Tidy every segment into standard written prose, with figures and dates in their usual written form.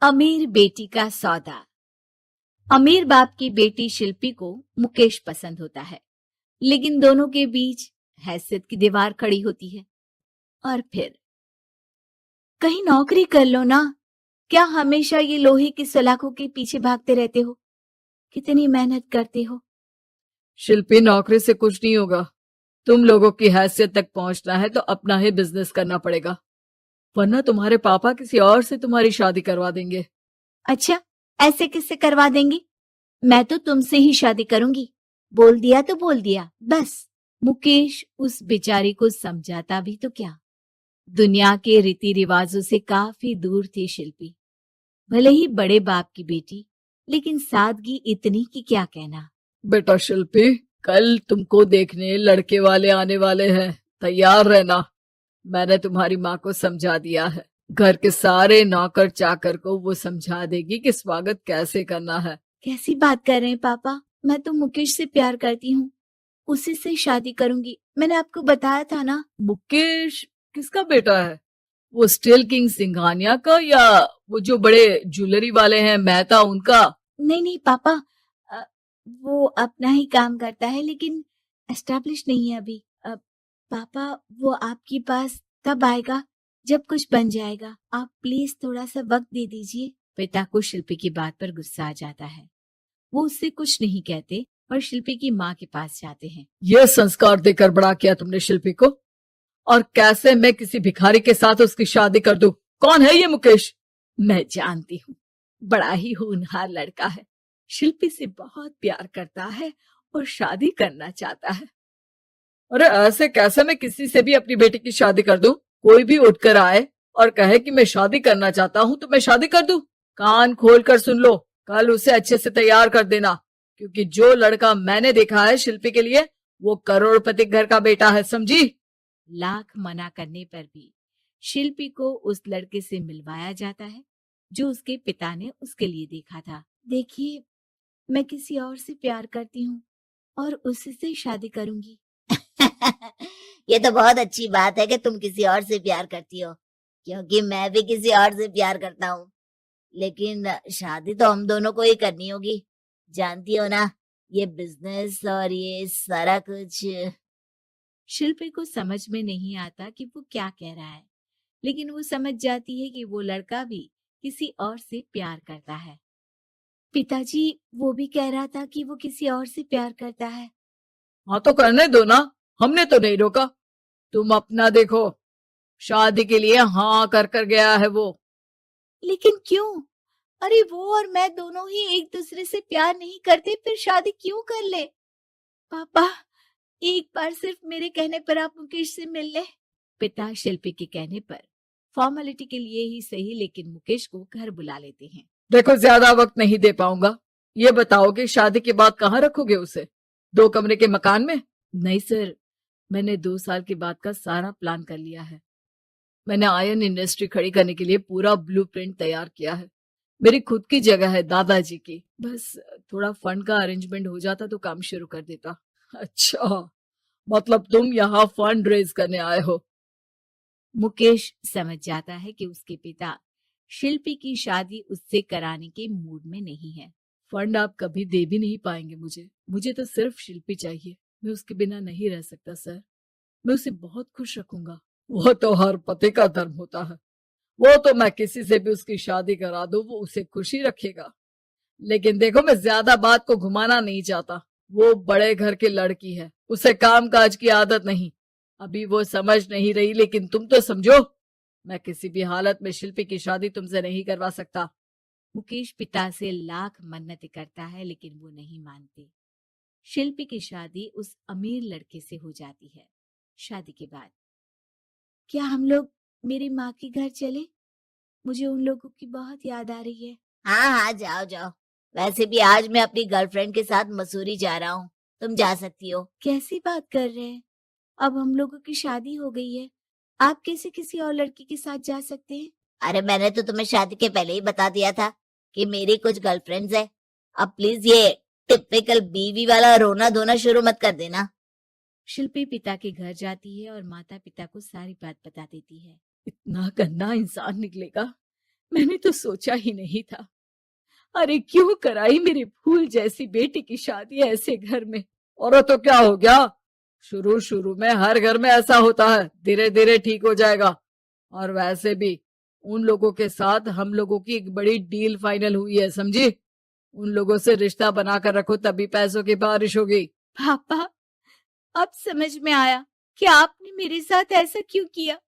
अमीर बेटी का सौदा। अमीर बाप की बेटी शिल्पी को मुकेश पसंद होता है, लेकिन दोनों के बीच हैसियत की दीवार खड़ी होती है। और फिर कहीं नौकरी कर लो ना, क्या हमेशा ये लोहे की सलाखों के पीछे भागते रहते हो? कितनी मेहनत करते हो। शिल्पी, नौकरी से कुछ नहीं होगा। तुम लोगों की हैसियत तक पहुंचना है तो अपना ही बिजनेस करना पड़ेगा, वरना तुम्हारे पापा किसी और से तुम्हारी शादी करवा देंगे। अच्छा, ऐसे किससे करवा देंगे? मैं तो तुमसे ही शादी करूंगी। बोल दिया तो बोल दिया, बस। मुकेश उस बेचारी को समझाता भी तो क्या। दुनिया के रीति रिवाजों से काफी दूर थी शिल्पी। भले ही बड़े बाप की बेटी, लेकिन सादगी इतनी कि क्या कहना। बेटा शिल्पी, कल तुमको देखने लड़के वाले आने वाले हैं, तैयार रहना। मैंने तुम्हारी माँ को समझा दिया है। घर के सारे नौकर चाकर को वो समझा देगी कि स्वागत कैसे करना है। कैसी बात कर रहे हैं पापा? मैं तो मुकेश से प्यार करती हूँ, उसी से शादी करूंगी। मैंने आपको बताया था ना। मुकेश किसका बेटा है? वो स्टील किंग सिंघानिया का, या वो जो बड़े ज्वेलरी वाले हैं मेहता, उनका? नहीं नहीं पापा, अ, वो अपना ही काम करता है, लेकिन एस्टेब्लिश नहीं है अभी। पापा, वो आपके पास तब आएगा जब कुछ बन जाएगा। आप प्लीज थोड़ा सा वक्त दे दीजिए। पिता को शिल्पी की बात पर गुस्सा आ जाता है। वो उससे कुछ नहीं कहते और शिल्पी की माँ के पास जाते हैं। ये संस्कार देकर बड़ा किया तुमने शिल्पी को, और कैसे मैं किसी भिखारी के साथ उसकी शादी कर दूं? कौन है ये मुकेश? मैं जानती हूँ, बड़ा ही होनहार लड़का है। शिल्पी से बहुत प्यार करता है और शादी करना चाहता है। अरे ऐसे कैसे मैं किसी से भी अपनी बेटी की शादी कर दूं? कोई भी उठकर आए और कहे कि मैं शादी करना चाहता हूं तो मैं शादी कर दूं? कान खोल कर सुन लो, कल उसे अच्छे से तैयार कर देना, क्योंकि जो लड़का मैंने देखा है शिल्पी के लिए, वो करोड़पति घर का बेटा है, समझी? लाख मना करने पर भी शिल्पी को उस लड़के से मिलवाया जाता है जो उसके पिता ने उसके लिए देखा था। देखिए, मैं किसी और से प्यार करती हूँ और उसी से शादी करूंगी। ये तो बहुत अच्छी बात है कि तुम किसी और से प्यार करती हो, क्योंकि मैं भी किसी और से प्यार करता हूँ। लेकिन शादी तो हम दोनों को ही करनी होगी, जानती हो ना, ये बिजनेस और ये सारा कुछ। शिल्पी को समझ में नहीं आता कि वो क्या कह रहा है, लेकिन वो समझ जाती है कि वो लड़का भी किसी और से प्यार करता है। पिताजी, वो भी कह रहा था कि वो किसी और से प्यार करता है। हाँ तो करने दो ना, हमने तो नहीं रोका। तुम अपना देखो, शादी के लिए हाँ कर गया है वो। लेकिन क्यों? अरे वो और मैं दोनों ही एक दूसरे से प्यार नहीं करते, फिर शादी क्यों कर ले? पापा, एक बार सिर्फ मेरे कहने पर आप मुकेश से मिल ले। पिता शिल्पी के कहने पर फॉर्मेलिटी के लिए ही सही, लेकिन मुकेश को घर बुला लेते हैं। देखो, ज्यादा वक्त नहीं दे पाऊंगा। ये बताओ कि शादी के बाद कहाँ रखोगे उसे? 2 कमरे के मकान में? नहीं सर, मैंने 2 साल के बाद का सारा प्लान कर लिया है। मैंने आयरन इंडस्ट्री खड़ी करने के लिए पूरा ब्लूप्रिंट तैयार किया है। मेरी खुद की जगह है, दादाजी की। बस थोड़ा फंड का अरेंजमेंट हो जाता तो काम शुरू कर देता। अच्छा, मतलब तुम यहाँ फंड रेज करने आए हो? मुकेश समझ जाता है कि उसके पिता शिल्पी की शादी उससे कराने के मूड में नहीं है। फंड आप कभी दे भी नहीं पाएंगे मुझे तो सिर्फ शिल्पी चाहिए। मैं उसके बिना नहीं रह सकता सर। मैं उसे बहुत खुश रखूंगा। वो तो हर पति का धर्म होता है। वो तो मैं किसी से भी उसकी शादी करा दूं, वो उसे खुशी रखेगा। लेकिन देखो, मैं ज्यादा बात को घुमाना नहीं चाहता। वो बड़े घर की लड़की है, उसे काम काज की आदत नहीं। अभी वो समझ नहीं रही, लेकिन तुम तो समझो। मैं किसी भी हालत में शिल्पी की शादी तुमसे नहीं करवा सकता। मुकेश पिता से लाख मन्नतें करता है, लेकिन वो नहीं मानते। शिल्पी की शादी उस अमीर लड़के से हो जाती है। शादी के बाद क्या हम लोग मेरी माँ के घर चले? मुझे उन लोगों की बहुत याद आ रही है। हाँ हाँ, जाओ जाओ। वैसे भी आज मैं अपनी गर्लफ्रेंड के साथ मसूरी जा रहा हूँ, तुम जा सकती हो। कैसी बात कर रहे हैं? अब हम लोगों की शादी हो गई है, आप कैसे किसी और लड़की के साथ जा सकते हैं? अरे मैंने तो तुम्हें शादी के पहले ही बता दिया था कि मेरी कुछ गर्लफ्रेंड्स है। अब प्लीज ये टिपिकल बीवी वाला रोना धोना शुरू मत कर देना। शिल्पी पिता के घर जाती है और माता पिता को सारी बात बता देती है। इतना गंदा इंसान निकलेगा मैंने तो सोचा ही नहीं था। अरे क्यों कराई मेरी फूल जैसी बेटी की शादी ऐसे घर में। और तो क्या हो गया, शुरू शुरू में हर घर में ऐसा होता है, धीरे धीरे ठीक हो जाएगा। और वैसे भी उन लोगों के साथ हम लोगों की एक बड़ी डील फाइनल हुई है, समझी। उन लोगों से रिश्ता बनाकर रखो, तभी पैसों की बारिश होगी। पापा, अब समझ में आया कि आपने मेरे साथ ऐसा क्यों किया।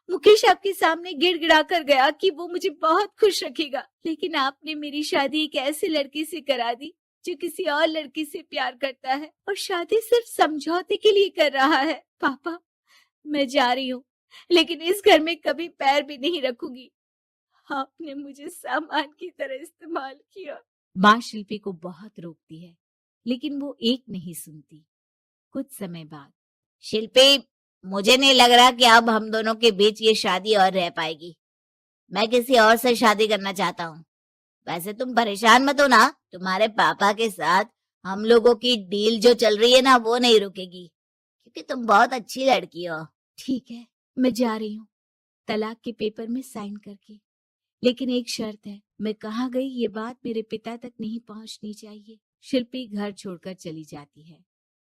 मुकेश आपके सामने गिड़गिड़ा कर गया कि वो मुझे बहुत खुश रखेगा, लेकिन आपने मेरी शादी एक ऐसे लड़के से करा दी जो किसी और लड़की से प्यार करता है और शादी सिर्फ समझौते के लिए कर रहा है। पापा, मैं जा रही हूँ, लेकिन इस घर में कभी पैर भी नहीं रखूंगी। आपने मुझे सामान की तरह इस्तेमाल किया। माँ शिल्पी को बहुत रोकती है, लेकिन वो एक नहीं सुनती। कुछ समय बाद, शिल्पी, मुझे नहीं लग रहा कि अब हम दोनों के बीच ये शादी और रह पाएगी। मैं किसी और से शादी करना चाहता हूँ। वैसे तुम परेशान मत हो ना, तुम्हारे पापा के साथ हम लोगों की डील जो चल रही है ना, वो नहीं रुकेगी, क्योंकि तुम बहुत अच्छी लड़की हो। ठीक है, मैं जा रही हूँ, तलाक के पेपर में साइन करके। लेकिन एक शर्त है, मैं कहाँ गई ये बात मेरे पिता तक नहीं पहुंचनी चाहिए। शिल्पी घर छोड़कर चली जाती है।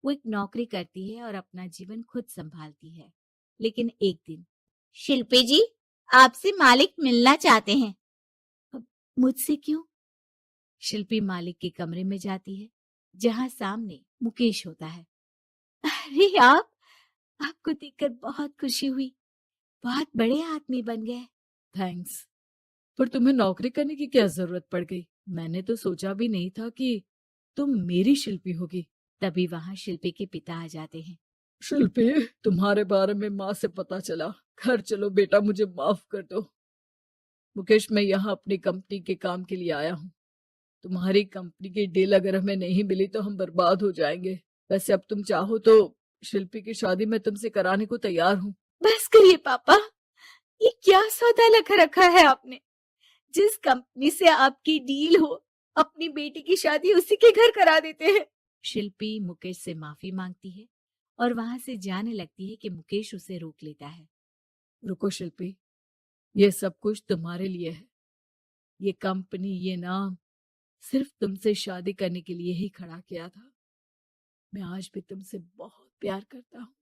वो एक नौकरी करती है और अपना जीवन खुद संभालती है। लेकिन एक दिन, शिल्पी जी, आपसे मालिक मिलना चाहते हैं। अब मुझसे क्यों? शिल्पी मालिक के कमरे में जाती है, जहां सामने मुकेश होता है। अरे आपको देखकर बहुत खुशी हुई, बहुत बड़े आदमी बन गए। थैंक्स, पर तुम्हें नौकरी करने की क्या जरूरत पड़ गई। मैंने तो सोचा भी नहीं था कि तुम मेरी शिल्पी होगी। तभी वहां शिल्पी के पिता आ जाते हैं। शिल्पी, तुम्हारे बारे में माँ से पता चला। घर चलो बेटा, मुझे माफ कर दो। मुकेश, मैं यहाँ अपनी कंपनी के काम के लिए आया हूँ। तुम्हारी कंपनी की डील अगर हमें नहीं मिली तो हम बर्बाद हो जाएंगे। वैसे अब तुम चाहो तो शिल्पी की शादी मैं तुमसे कराने को तैयार हूँ। बस करिए पापा, ये क्या सौदा लगा रखा है आपने। जिस कंपनी से आपकी डील हो, अपनी बेटी की शादी उसी के घर करा देते हैं। शिल्पी मुकेश से माफी मांगती है और वहां से जाने लगती है कि मुकेश उसे रोक लेता है। रुको शिल्पी, ये सब कुछ तुम्हारे लिए है। ये कंपनी, ये नाम सिर्फ तुमसे शादी करने के लिए ही खड़ा किया था। मैं आज भी तुमसे बहुत प्यार करता हूँ।